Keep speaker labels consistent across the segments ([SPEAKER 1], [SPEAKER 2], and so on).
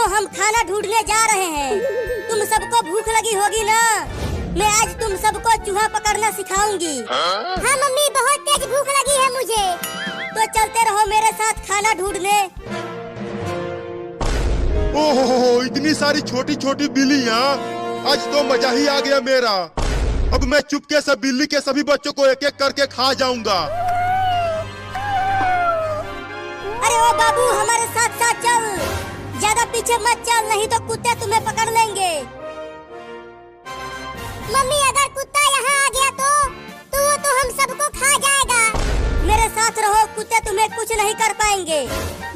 [SPEAKER 1] बच्चों, हम खाना ढूंढने जा रहे हैं। तुम सबको भूख लगी होगी ना? मैं आज तुम सबको चूहा पकड़ना सिखाऊंगी।
[SPEAKER 2] हाँ मम्मी, बहुत तेज भूख लगी है मुझे।
[SPEAKER 1] तो चलते रहो मेरे साथ खाना ढूंढने।
[SPEAKER 3] ओहो, इतनी सारी छोटी छोटी बिल्लियाँ, आज तो मजा ही आ गया मेरा। अब मैं चुपके से बिल्ली के सभी बच्चों को एक एक करके खा जाऊंगा।
[SPEAKER 1] अरे ओ बाबू, हमारे साथ साथ चल, ज्यादा पीछे मत चल, नहीं तो कुत्ते तुम्हें पकड़ लेंगे।
[SPEAKER 2] मम्मी, अगर कुत्ता यहाँ आ गया तो वो तो हम सबको खा जाएगा।
[SPEAKER 1] मेरे साथ रहो, कुत्ते तुम्हें कुछ नहीं कर पाएंगे,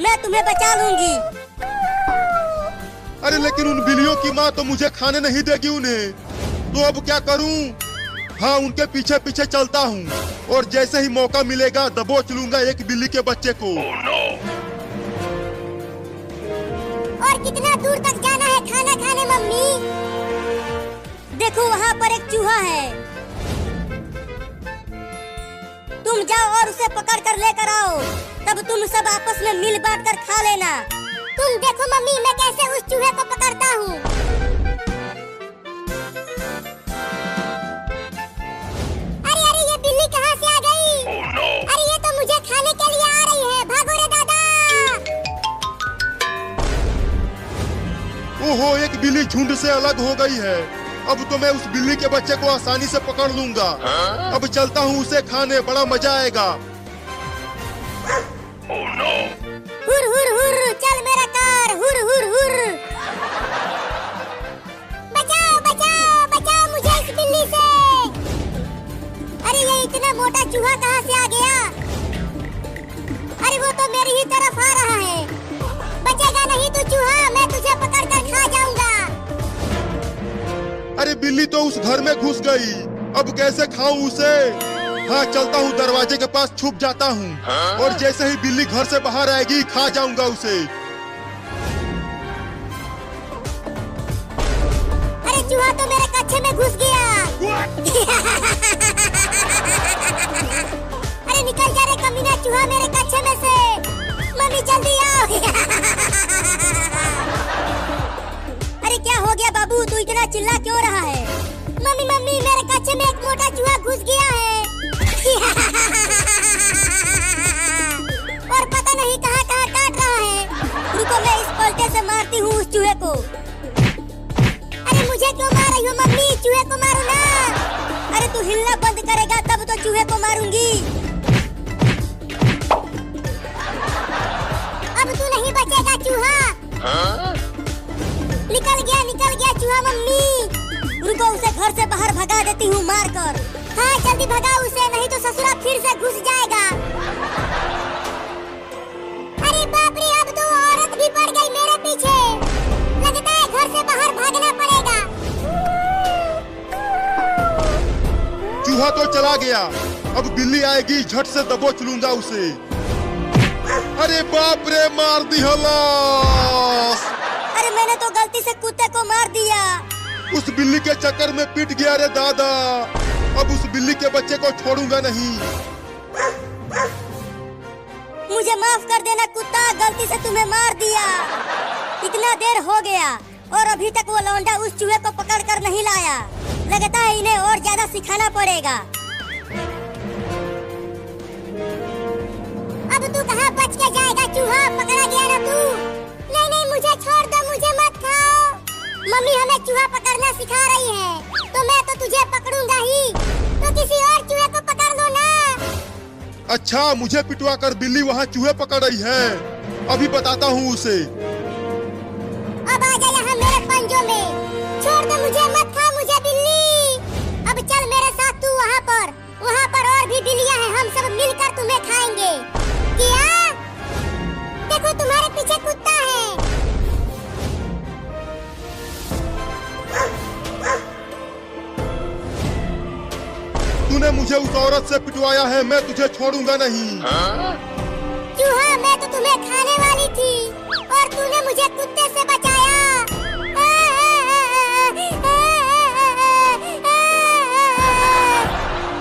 [SPEAKER 1] मैं तुम्हें बचा लूंगी।
[SPEAKER 3] अरे लेकिन उन बिल्लियों की माँ तो मुझे खाने नहीं देगी उन्हें, तो अब क्या करूं? हाँ, उनके पीछे पीछे चलता हूँ और जैसे ही मौका मिलेगा दबोच लूंगा एक बिल्ली के बच्चे को।
[SPEAKER 2] और कितना दूर तक जाना है खाना खाने मम्मी?
[SPEAKER 1] देखो वहाँ पर एक चूहा है, तुम जाओ और उसे पकड़ कर लेकर आओ, तब तुम सब आपस में मिल बांट कर खा लेना।
[SPEAKER 2] तुम देखो मम्मी, मैं कैसे उस चूहे को पकड़ता हूँ। अरे अरे, ये बिल्ली कहाँ से आ गई? अरे ये तो मुझे खाने के लिए आ रही है, भागो रे दादा।
[SPEAKER 3] ओहो, एक बिल्ली झुंड से अलग हो गई है। अब तो मैं उस बिल्ली के बच्चे को आसानी से पकड़ लूंगा। अब चलता हूँ उसे खाने, बड़ा मजा आएगा।
[SPEAKER 1] हुर हुर हुर, चल मेरा कार, हुर हुर हुर।
[SPEAKER 2] बचाओ बचाओ बचाओ मुझे इस बिल्ली से।
[SPEAKER 1] अरे ये इतना मोटा चूहा कहाँ से आ गया? अरे वो तो मेरी ही तरफ आ रहा है।
[SPEAKER 2] बचेगा नहीं तू चूहा, मैं तुझे पकड़ कर खा जाऊंगा।
[SPEAKER 3] अरे बिल्ली तो उस घर में घुस गई, अब कैसे खाऊं उसे? हाँ, चलता हूँ दरवाजे के पास छुप जाता हूँ और जैसे ही बिल्ली घर से बाहर आएगी खा जाऊंगा उसे।
[SPEAKER 2] अरे चूहा तो मेरे कच्छे में घुस गया।
[SPEAKER 1] अरे निकल जा रे कमीना चूहा मेरे कच्छे में से। मम्मी जल्दी आओ। अरे क्या हो गया बाबू, तू इतना चिल्ला क्यों रहा है?
[SPEAKER 2] मम्मी मम्मी, मेरे कच्छे में एक मोटा चूहा घुस गया है।
[SPEAKER 1] और पता नहीं कहाँ कहाँ काट रहा है। रुको, मैं इस पलटे से मारती हूँ उस चूहे को।
[SPEAKER 2] अरे मुझे क्यों मार रही हो मम्मी? चूहे को मारो ना।
[SPEAKER 1] अरे तू हिलना बंद करेगा तब तो चूहे को मारूंगी।
[SPEAKER 2] अब तू नहीं बचेगा चूहा। निकल गया चूहा मम्मी।
[SPEAKER 1] रुको, उसे घर से बाहर भगा देती हूँ मार कर।
[SPEAKER 2] हाँ जल्दी भगाओ उसे, नहीं तो ससुरा फिर से घुस जाएगा। अरे बाप रे, अब तो औरत भी पड़ गई मेरे पीछे। लगता है घर से बाहर भागना पड़ेगा।
[SPEAKER 3] चूहा तो चला गया, अब बिल्ली आएगी, झट से दबोच लूंगा उसे। अरे बाप रे, मार दी हलास।
[SPEAKER 1] अरे मैंने तो गलती से कुत्ते को मार दिया।
[SPEAKER 3] उस बिल्ली के चक्कर में पिट गया रे दादा। अब उस बिल्ली के बच्चे को छोड़ूंगा नहीं।
[SPEAKER 1] मुझे माफ कर देना कुत्ता, गलती से तुम्हें मार दिया। इतना देर हो गया और अभी तक वो लौंडा उस चूहे को पकड़ कर नहीं लाया। लगता है इन्हें और ज्यादा सिखाना पड़ेगा।
[SPEAKER 2] अब तू कहाँ बच के जाएगा चूहा? पकड़ा गया ना तू। नहीं नहीं, मुझे छोड़ दो, मुझे मत खाओ। मम्मी हमें चूहा पकड़ना सिखा रही है, तो मैं तो तुझे पकड़ूंगा ही। तो किसी और चूहे को पकड़ लो ना।
[SPEAKER 3] अच्छा, मुझे पिटवा कर बिल्ली वहाँ चूहे पकड़ रही है, अभी बताता हूँ उसे।
[SPEAKER 2] अब आ जा यहाँ मेरे पंजों में। छोड़ दे मुझे, मत खा मुझे बिल्ली। अब चल मेरे साथ तू वहाँ पर और भी बिल्लियाँ हैं, हम सब मिलकर तुम्हें खाएंगे। क्या? देखो तुम्हारे पीछे कुत्ता है।
[SPEAKER 3] तूने मुझे उस औरत से पिटवाया है, मैं तुझे छोड़ूंगा नहीं।
[SPEAKER 2] चूहा, मैं तो तुम्हें खाने वाली थी और तूने मुझे कुत्ते से बचाया।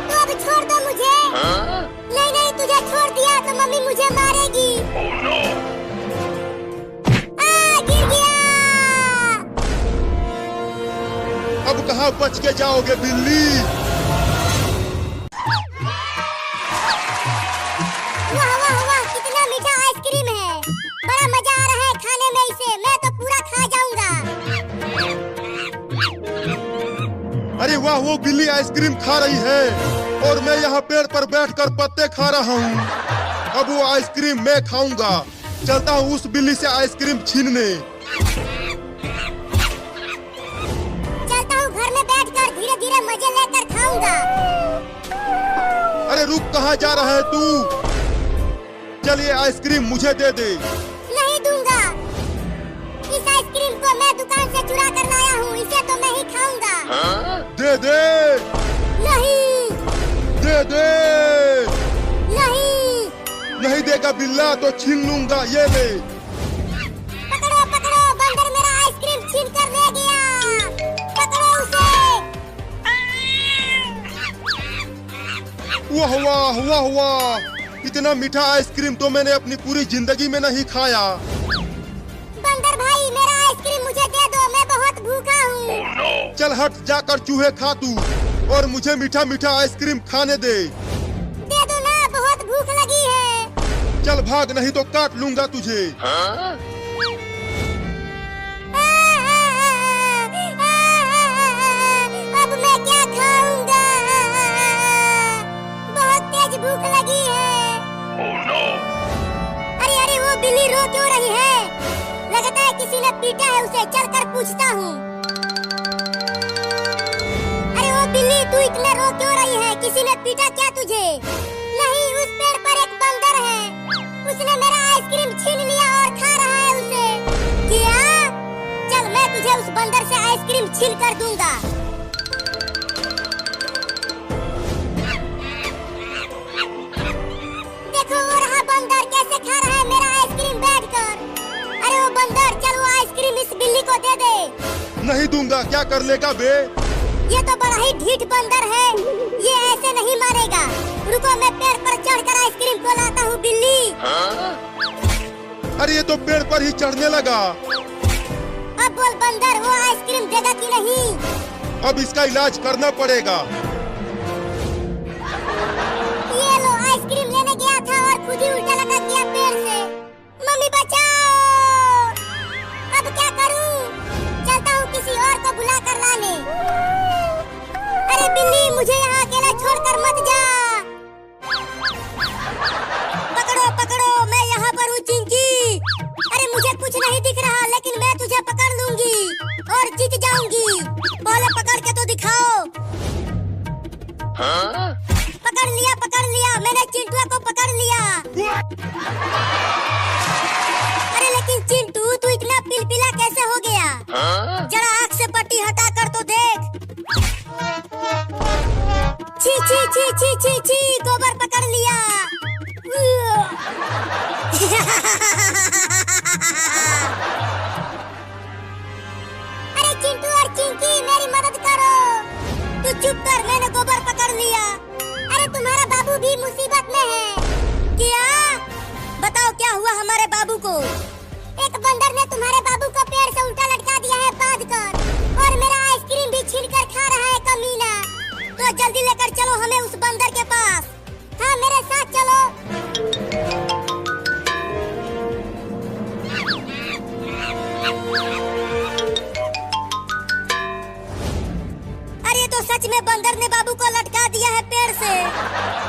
[SPEAKER 2] तो अब छोड़ दो मुझे। नहीं नहीं, तुझे छोड़ दिया तो मम्मी मुझे मारेगी। गिर गया।
[SPEAKER 3] कहाँ बच के जाओगे बिल्ली।
[SPEAKER 2] वाह वाह वाह, कितना मीठा आइसक्रीम है। बड़ा मजा आ रहा है खाने में इसे। मैं तो पूरा खा जाऊंगा।
[SPEAKER 3] अरे वाह, वो बिल्ली आइसक्रीम खा रही है और मैं यहाँ पेड़ पर बैठकर पत्ते खा रहा हूँ। अब वो आइसक्रीम मैं खाऊंगा। चलता हूँ उस बिल्ली से आइसक्रीम छीनने।
[SPEAKER 2] चलता हूँ घर में बैठकर धीरे धीरे मजे लेकर खाऊंगा।
[SPEAKER 3] अरे रुक, कहाँ जा रहा है तू? चल ये आइसक्रीम मुझे दे दे।
[SPEAKER 2] नहीं दूंगा। इस आइसक्रीम को मैं दुकान से चुरा कर लाया हूँ। इसे तो मैं ही खाऊंगा।
[SPEAKER 3] दे दे।
[SPEAKER 2] नहीं
[SPEAKER 3] दे दे।
[SPEAKER 2] नहीं।
[SPEAKER 3] नहीं देगा बिल्ला तो छीन लूंगा। ये ले।
[SPEAKER 2] पकड़ो पकड़ो, बंदर मेरा आइसक्रीम छीन कर ले गया। पकड़ो उसे।
[SPEAKER 3] वाह वाह वाह वाह, इतना मीठा आइसक्रीम तो मैंने अपनी पूरी जिंदगी में नहीं खाया।
[SPEAKER 2] बंदर भाई, मेरा आइसक्रीम मुझे दे दो। मैं बहुत भूखा हूँ।
[SPEAKER 3] चल हट, जाकर चूहे खा तू और मुझे मीठा मीठा आइसक्रीम खाने दे।
[SPEAKER 2] दे दो ना, बहुत भूख लगी है।
[SPEAKER 3] चल भाग, नहीं तो काट लूंगा तुझे।
[SPEAKER 2] अब मैं क्या खाऊंगा? बहुत तेज भूख लगी है। अरे अरे, वो बिल्ली रो क्यों रही है? लगता है किसी ने पीटा है उसे। चलकर पूछता हूँ। अरे वो बिल्ली, तू इतना रो क्यों रही है? किसी ने पीटा क्या तुझे? नहीं, उस पेड़ पर एक बंदर है। उसने मेरा आइसक्रीम छीन लिया और खा रहा है उसे। क्या? चल मैं तुझे उस बंदर से आइसक्रीम छीन कर दूंगा। देखो वो रहा बंदर, कैसे खा रहा है मेरा आइसक्रीम बैठकर। अरे वो बंदर, चल वो आइसक्रीम इस बिल्ली को दे दे।
[SPEAKER 3] नहीं दूंगा। क्या कर लेगा बे?
[SPEAKER 2] ये तो बड़ा ही ढीठ बंदर है। ये ऐसे नहीं मारेगा। रुको, मैं पेड़ पर चढ़कर आइसक्रीम को लाता हूँ बिल्ली।
[SPEAKER 3] अरे ये तो पेड़ पर ही चढ़ने लगा।
[SPEAKER 2] अब बोल बंदर, वो आइसक्रीम देगा कि नहीं?
[SPEAKER 3] अब इसका इलाज करना पड़ेगा।
[SPEAKER 2] ये लो, आइसक्रीम लेने गया था और खुद ही उल्टा लटक गया पेड़ से। मम्मी बचाओ। अब क्या करूं? चलता हूँ किसी और को बुला कर लाने। अरे बिल्ली, मुझे यहाँ अकेला छोड़कर मत जा। पकड़ो पकड़ो, मैं यहाँ पर हूँ चिंकी। अरे मुझे कुछ नहीं दिख रहा, लेकिन मैं तुझे पकड़ लूंगी और जीत जाऊंगी। पहले पकड़ के तो दिखाओ। पकड़ लिया, मैंने चिंटुआ को पकड़ लिया। अरे लेकिन चिंटू, तू इतना पिलपिला कैसे हो गया? जरा आँख से पट्टी हटा कर तो देख। छी छी छी छी छी छी, गोबर पकड़ लिया। अरे चिंटू और चिंकी, मेरी मदद करो। तू चुप कर, मैंने गोबर पकड़ लिया। अरे तुम्हारा बाबू भी मुसीबत में है। क्या? बताओ क्या हुआ हमारे बाबू को? एक बंदर ने तुम्हारे बाबू को पेड़ से उल्टा लटका दिया है बांधकर, और मेरा आइसक्रीम भी छीन कर खा रहा है कमीना। तो जल्दी लेकर चलो हमें उस बंदर के पास। हाँ, मेरे साथ चलो। अरे तो सच में बंदर ने बाबू को लटका दिया है पेड़ से।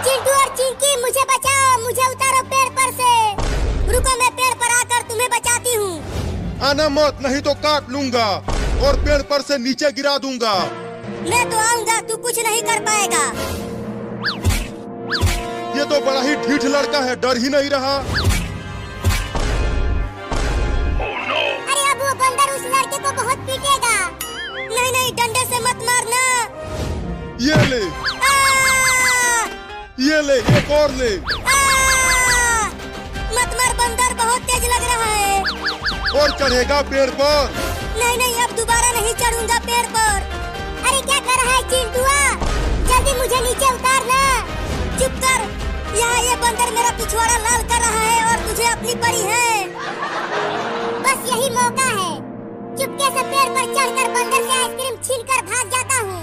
[SPEAKER 2] चिंटू और चिंकी, मुझे बचाओ, मुझे उतारो पेड़ पर से। रुको, मैं पेड़ पर आकर तुम्हें बचाती हूँ।
[SPEAKER 3] आना मत, नहीं तो काट लूंगा और पेड़ पर से नीचे गिरा दूंगा।
[SPEAKER 1] मैं तो आऊंगा, तू कुछ नहीं कर पाएगा।
[SPEAKER 3] ये तो बड़ा ही ढीठ लड़का है, डर ही नहीं रहा।
[SPEAKER 2] अरे अब वो बंदर उस लड़के को बहुत पीटेगा।
[SPEAKER 1] नहीं नहीं, डंडे से मत मारना।
[SPEAKER 3] ये ले, ये ले, एक और ले।
[SPEAKER 1] मत मार बंदर, बहुत तेज लग रहा है।
[SPEAKER 3] और चढ़ेगा पेड़ पर?
[SPEAKER 1] नहीं नहीं, अब दोबारा नहीं चढ़ूंगा पेड़ पर।
[SPEAKER 2] अरे क्या कर रहा है चिंटुआ? जल्दी मुझे नीचे उतारना।
[SPEAKER 1] चुप कर, यहाँ ये बंदर मेरा पिछवाड़ा लाल कर रहा है और तुझे अपनी परी है।
[SPEAKER 2] बस यही मौका है। चुपके से पेड़ पर चढ़कर बंदर से आइसक्रीम छीनकर भाग जाता हूँ।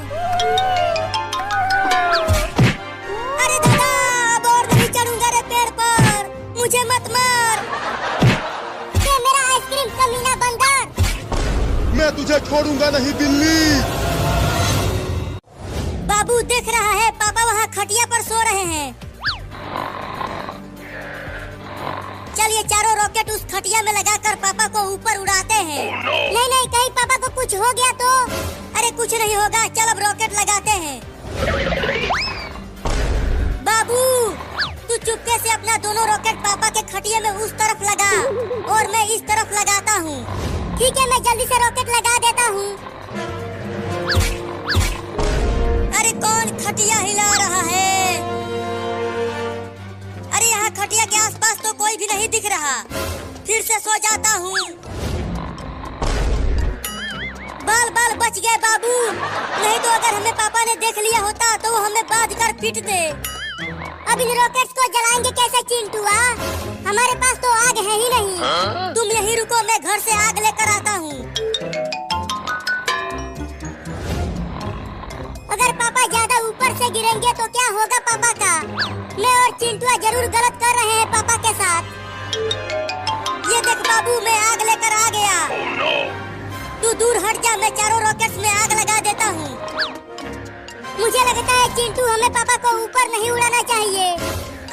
[SPEAKER 1] अरे दादा, अब और नहीं चढ़ूंगा रे पेड़ पर, मुझे मत मार।
[SPEAKER 2] ये मेरा आइसक्रीम कमीना बंदर।
[SPEAKER 3] मैं तुझे छोड़ूंगा नहीं बिल्ली।
[SPEAKER 1] बाबू देख रहा है, पापा वहाँ खटिया पर सो रहे हैं। चलिए चारों रॉकेट उस खटिया में लगाकर पापा को ऊपर उड़ाते हैं।
[SPEAKER 2] नहीं नहीं, कहीं पापा को कुछ हो गया तो?
[SPEAKER 1] अरे कुछ नहीं होगा, चल अब रॉकेट लगाते हैं। बाबू तू चुपके से अपना दोनों रॉकेट पापा के खटिया में उस तरफ लगा और मैं इस तरफ लगाता हूँ।
[SPEAKER 2] ठीक है, मैं जल्दी से रॉकेट लगा देता हूँ।
[SPEAKER 1] अरे कौन खटिया हिला रहा है? अरे यहाँ खटिया के आसपास तो कोई भी नहीं दिख रहा। फिर से सो जाता हूँ। बाल बाल बच गए बाबू, नहीं तो अगर हमें पापा ने देख लिया होता तो वो हमें बांध कर पीट दे।
[SPEAKER 2] अब इन रॉकेट्स को जलाएंगे कैसे चिंटुआ? हमारे पास तो आग है ही नहीं।
[SPEAKER 1] तुम यहीं रुको, मैं घर से आग लेकर आता हूँ।
[SPEAKER 2] अगर पापा ज्यादा ऊपर से गिरेंगे तो क्या होगा पापा का? मैं और चिंटुआ जरूर गलत कर रहे हैं पापा के साथ।
[SPEAKER 1] ये देख बाबू, मैं आग लेकर आ गया। तू दूर हट जा, मैं चारों रॉकेट्स में आग लगा देता हूँ।
[SPEAKER 2] मुझे लगता है चिंटू, हमें पापा को ऊपर नहीं उड़ाना चाहिए।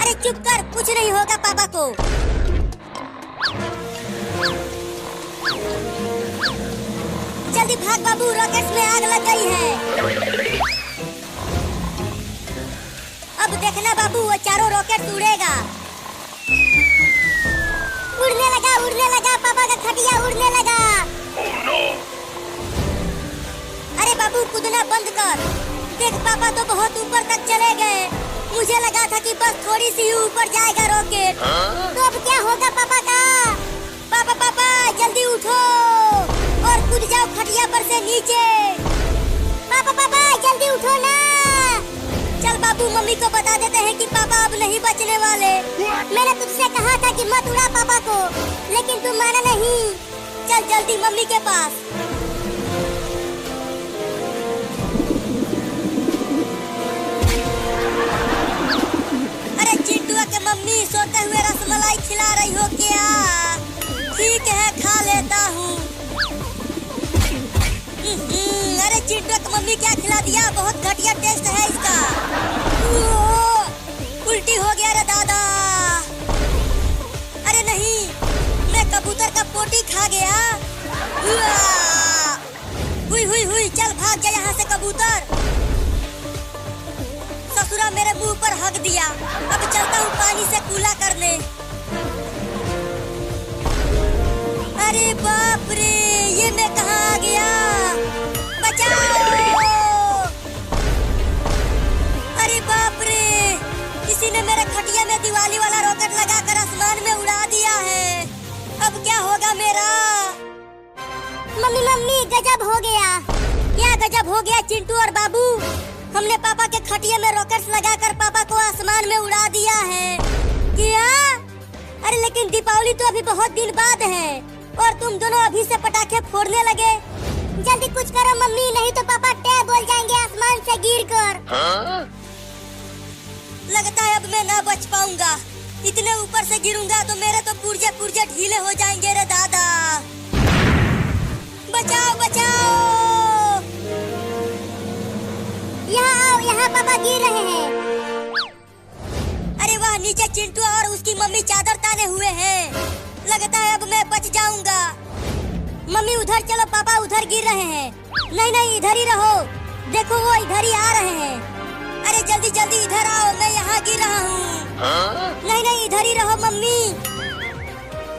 [SPEAKER 1] अरे चुप कर, कुछ नहीं होगा पापा को। जल्दी भाग बाबू, रॉकेट्स में आग लग गई है। अब देखना बाबू, वो चारों रॉकेट उड़ेगा।
[SPEAKER 2] उड़ने लगा पापा का खटिया उड़ने लगा।
[SPEAKER 1] अरे बाबू कूदना बंद कर। देख पापा तो बहुत ऊपर तक चले गए। मुझे लगा था कि बस थोड़ी सी ही ऊपर जाएगा रॉकेट।
[SPEAKER 2] तो अब क्या होगा पापा का?
[SPEAKER 1] पापा पापा जल्दी उठो और कूद जाओ खटिया पर से नीचे।
[SPEAKER 2] पापा पापा जल्दी उठो ना।
[SPEAKER 1] चल बाबू, मम्मी को बता देते हैं कि पापा अब नहीं बचने वाले।
[SPEAKER 2] मैंने तुझसे कहा था कि मत उड़ा पापा को, लेकिन तुम माना नहीं।
[SPEAKER 1] चल जल्दी मम्मी के पास। अरे चिंटुआ के मम्मी सोते हुए रसमलाई खिला रही हो क्या? ठीक है, खा लेता हूँ। अरे चिंटुआ की मम्मी क्या खिला दिया? बहुत घटिया टेस्ट है इसका। उल्टी हो गया रे दादा। अरे नहीं, मैं कबूतर का पोटी खा गया। हुई हुई हुई, चल भाग जा यहाँ से कबूतर। ससुरा मेरे मुंह पर हक दिया। अब चलता हूँ पानी से कूला करने। अरे बाप रे, ये मैं कहाँ आ गया? बचाओ! अरे बाप रे, किसी ने मेरे खटिया में दिवाली वाला रॉकेट लगाकर आसमान में उड़ा दिया है। अब क्या होगा मेरा?
[SPEAKER 2] मम्मी मम्मी, गजब हो गया।
[SPEAKER 1] क्या गजब हो गया चिंटू और बाबू? हमने पापा के खटिया में रॉकेट्स लगाकर पापा को आसमान में उड़ा दिया है। क्या? अरे लेकिन दीपावली तो अभी बहुत दिन बाद है और तुम दोनों अभी से पटाखे फोड़ने लगे।
[SPEAKER 2] जल्दी कुछ करो मम्मी, नहीं तो पापा टैब बोल जाएंगे आसमान से गिरकर।
[SPEAKER 1] लगता है अब मैं ना बच पाऊंगा। इतने ऊपर से गिरूंगा तो मेरे तो पुर्जे पुर्जे ढीले हो जाएंगे रे दादा। बचाओ बचाओ!
[SPEAKER 2] यहाँ आओ, यहाँ पापा गिर रहे हैं।
[SPEAKER 1] अरे वाह, नीचे चिंटू और उसकी मम्मी चादर ताने हुए हैं। लगता है अब मैं बच जाऊंगा। मम्मी उधर चलो, पापा उधर गिर रहे हैं। नहीं नहीं, इधर ही रहो। देखो वो इधर ही आ रहे हैं। अरे जल्दी जल्दी इधर आओ, मैं यहाँ गिर रहा हूँ। नहीं नहीं, इधर ही रहो मम्मी।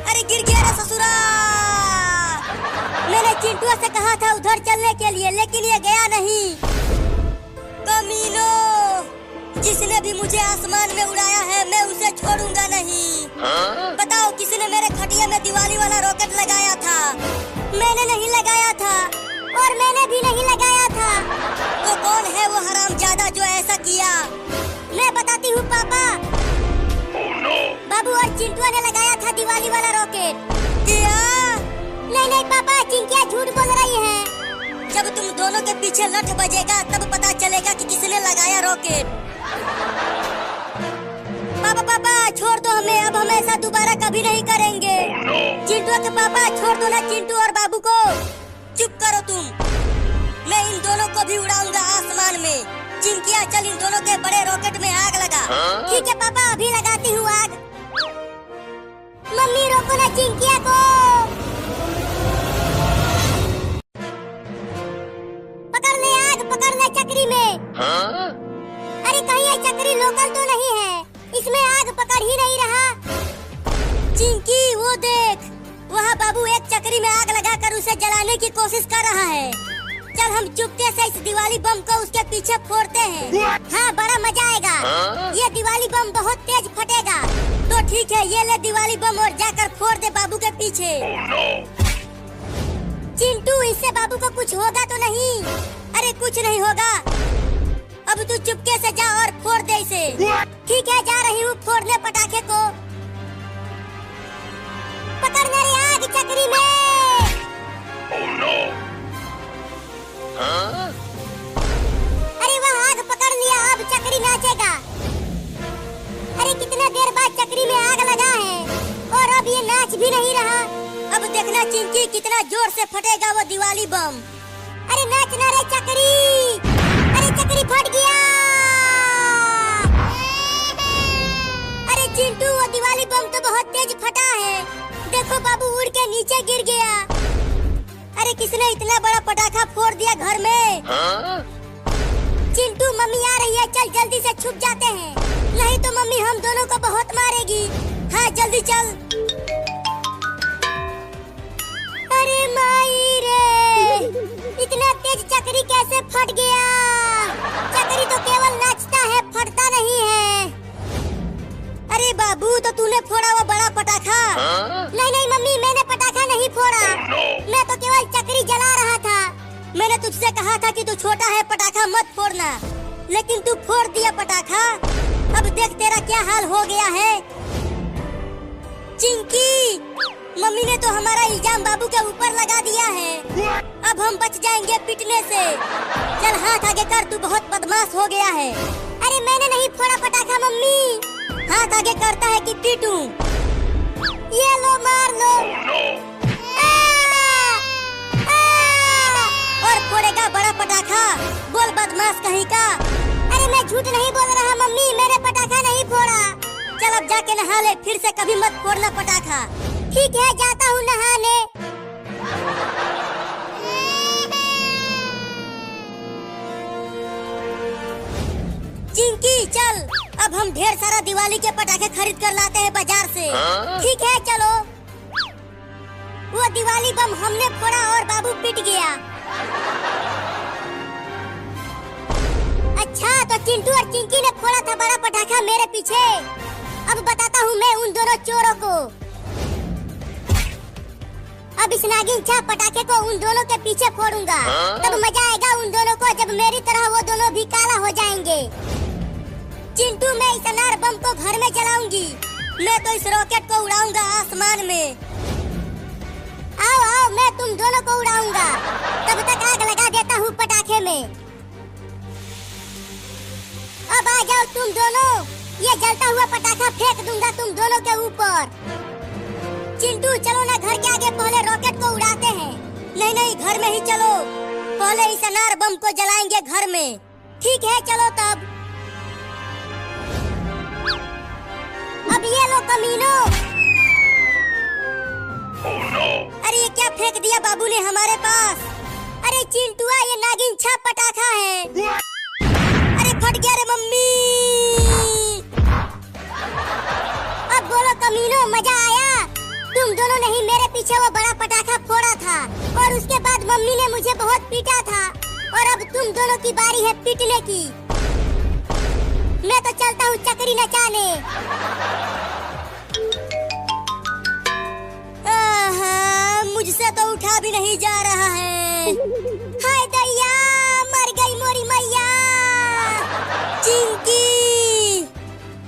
[SPEAKER 1] अरे गिर गया रे ससुरा। मैंने चिंटुआ से कहा था उधर चलने के लिए, लेकिन ये गया नहीं। कमीनो, जिसने भी मुझे आसमान में उड़ाया है मैं उसे छोड़ूंगा नहीं। बताओ, किसी ने मेरे खटिया में दिवाली वाला रॉकेट लगाया था? मैंने नहीं लगाया था।
[SPEAKER 2] और मैंने भी नहीं लगाया था।
[SPEAKER 1] तो कौन है वो हरामजादा जो ऐसा किया?
[SPEAKER 2] मैं बताती हूँ पापा। बाबू और चिंटुआ ने लगाया था दिवाली वाला रॉकेट।
[SPEAKER 1] क्या?
[SPEAKER 2] नहीं नहीं पापा, चिंकिया झूठ बोल रही है।
[SPEAKER 1] जब तुम दोनों के पीछे लठ बजेगा तब पता चलेगा कि किसने लगाया रॉकेट। पापा पापा छोड़ दो हमें, अब हम ऐसा दोबारा कभी नहीं करेंगे। चिंटू के पापा छोड़ दो ना चिंटू और बाबू को। चुप करो तुम, मैं इन दोनों को भी उड़ाऊंगा आसमान में। चिंकिया चल इन दोनों के बड़े रॉकेट में आग लगा।
[SPEAKER 2] ठीक है पापा, अभी लगाती हूँ आग। मम्मी रोको ना चिंकिया को। पकड़ने आग, पकड़ने चक्री में। अरे कहीं ये चक्री लोकल तो नहीं है, इसमें आग पकड़ ही नहीं रहा।
[SPEAKER 1] चिंकी वो देख, वहाँ बाबू एक चक्री में आग लगाकर उसे जलाने की कोशिश कर रहा है। चल हम चुपके से इस दिवाली बम को उसके पीछे फोड़ते हैं।
[SPEAKER 2] हाँ बड़ा मजा आएगा।
[SPEAKER 1] ये दिवाली बम बहुत तेज फटेगा। तो ठीक है, ये ले दिवाली बम और जाकर फोड़ दे बाबू के पीछे। चिंटू इससे बाबू को कुछ होगा तो नहीं? अरे कुछ नहीं होगा। अब तू चुपके से जा और फोड़ दे इसे।
[SPEAKER 2] ठीक है, जा रही हूँ फोड़ने पटाखे को। पकड़ने रे आग चक्री में। अरे वह आग पकड़ लिया, अब चक्री नाचेगा। अरे कितना देर बाद चक्री में आग लगा है और अब ये नाच भी नहीं रहा।
[SPEAKER 1] अब देखना चिंकी कितना जोर से फटेगा वो दिवाली बम।
[SPEAKER 2] अरे नाचना रे चक्री। अरे चक्री फट गया।
[SPEAKER 1] अरे चिंटू वो दिवाली बम तो बहुत तेज फटा है। देखो बाबू उड़ के नीचे गिर गया। अरे किसने इतना बड़ा पटाखा फोड़ दिया घर में? चिंटू मम्मी आ रही है, चल जल्दी से छुप जाते हैं, नहीं तो मम्मी हम दोनों को बहुत मारेगी। हाँ जल्दी चल।
[SPEAKER 2] अरे माई रे, इतना तेज चक्री कैसे फट गया? चक्री तो केवल नाचता है, फटता नहीं है।
[SPEAKER 1] अरे बाबू तो तूने फोड़ा वो बड़ा पटाखा?
[SPEAKER 2] नहीं नहीं मम्मी, मैंने पटाखा नहीं फोड़ा। मैं तो केवल चक्री जला रहा था।
[SPEAKER 1] मैंने तुझसे कहा था कि तू छोटा है, पटाखा मत फोड़ना, लेकिन तू फोड़ दिया पटाखा। अब देख तेरा क्या हाल हो गया है। चिंकी, मम्मी ने तो हमारा इल्जाम बाबू के ऊपर लगा दिया है। अब हम बच जाएंगे पिटने से। चल हाथ आगे कर, तू बहुत बदमाश हो गया है।
[SPEAKER 2] अरे मैंने नहीं फोड़ा पटाखा मम्मी।
[SPEAKER 1] हाथ आगे करता है कि पीटूं?
[SPEAKER 2] ये लो, मार लो।
[SPEAKER 1] और फोड़ेगा बड़ा पटाखा? बोल बदमाश कहीं का।
[SPEAKER 2] अरे मैं झूठ नहीं बोल रहा मम्मी, मैंने पटाखा नहीं फोड़ा।
[SPEAKER 1] चल अब जाके नहा ले, फिर से कभी मत फोड़ना पटाखा।
[SPEAKER 2] ठीक है, जाता हूँ नहाने।
[SPEAKER 1] चिंकी चल, अब हम ढेर सारा दिवाली के पटाखे खरीद कर लाते हैं बाजार से।
[SPEAKER 2] ठीक है चलो। वो दिवाली बम हमने फोड़ा और बाबू पिट गया। अच्छा तो चिंटू और चिंकी ने फोड़ा था बड़ा पटाखा मेरे पीछे। अब बताता हूँ मैं उन दोनों चोरों को। अब इस नागिन छाप पटाखे को उन दोनों के पीछे फोड़ूंगा। तब मजा आएगा उन दोनों को, जब मेरी तरह वो दोनों भी काला हो जाएंगे। चिंटू मैं इस अनार बम को घर में जलाऊंगी।
[SPEAKER 1] मैं तो इस रॉकेट को उड़ाऊंगा आसमान में।
[SPEAKER 2] आओ आओ, मैं तुम दोनों को उड़ाऊंगा। तब तक आग लगा देता हूँ पटाखे में। अब आ जाओ तुम दोनों, ये जलता हुआ पटाखा फेंक दूंगा तुम दोनों के ऊपर।
[SPEAKER 1] चिंटू चलो ना घर के आगे, पहले रॉकेट को उड़ाते हैं। नहीं नहीं, घर में ही चलो, पहले इस अनार बम को जलाएंगे घर में।
[SPEAKER 2] ठीक है चलो तब। अब ये लो कमीनो।
[SPEAKER 1] अरे ये क्या फेंक दिया बाबू ने हमारे पास?
[SPEAKER 2] अरे चिंटुआ, ये नागिन छाप पटाखा है।
[SPEAKER 1] अरे फट गया रे मम्मी।
[SPEAKER 2] अब बोलो कमीनो, मजा आया? तुम दोनों ने ही मेरे पीछे वो बड़ा पटाखा फोड़ा था और उसके बाद मम्मी ने मुझे बहुत पीटा था, और अब तुम दोनों की बारी है पीटने की। मैं तो चलता हूँ चक्री नचाने।
[SPEAKER 1] मुझसे तो उठा भी नहीं जा रहा है।
[SPEAKER 2] हाय दैया, मर गई मोरी मैया।
[SPEAKER 1] चिंकी,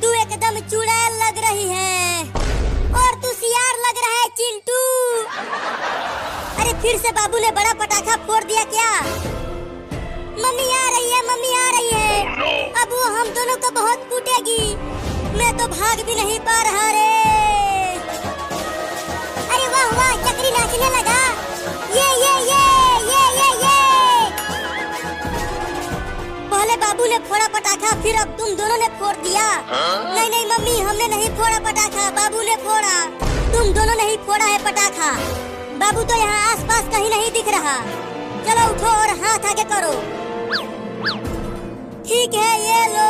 [SPEAKER 1] तू एकदम चुड़ैल लग रही है।
[SPEAKER 2] और तू सियार लग रहा है चिंटू।
[SPEAKER 1] फिर से बाबू ने बड़ा पटाखा फोड़ दिया क्या? मम्मी आ रही है, मम्मी आ रही है। अब वो हम दोनों को बहुत कूटेगी। मैं तो भाग भी नहीं पा रहा रे।
[SPEAKER 2] अरे वाह वाह, चक्री नाचने लगा। ये
[SPEAKER 1] पहले बाबू ने फोड़ा पटाखा, फिर अब तुम दोनों ने फोड़ दिया। नहीं नहीं मम्मी, हमने नहीं फोड़ा पटाखा, बाबू ने फोड़ा। तुम दोनों ने ही फोड़ा है पटाखा। बाबू तो यहाँ आसपास कहीं नहीं दिख रहा। चलो उठो और हाथ आगे करो। ठीक है, ये लो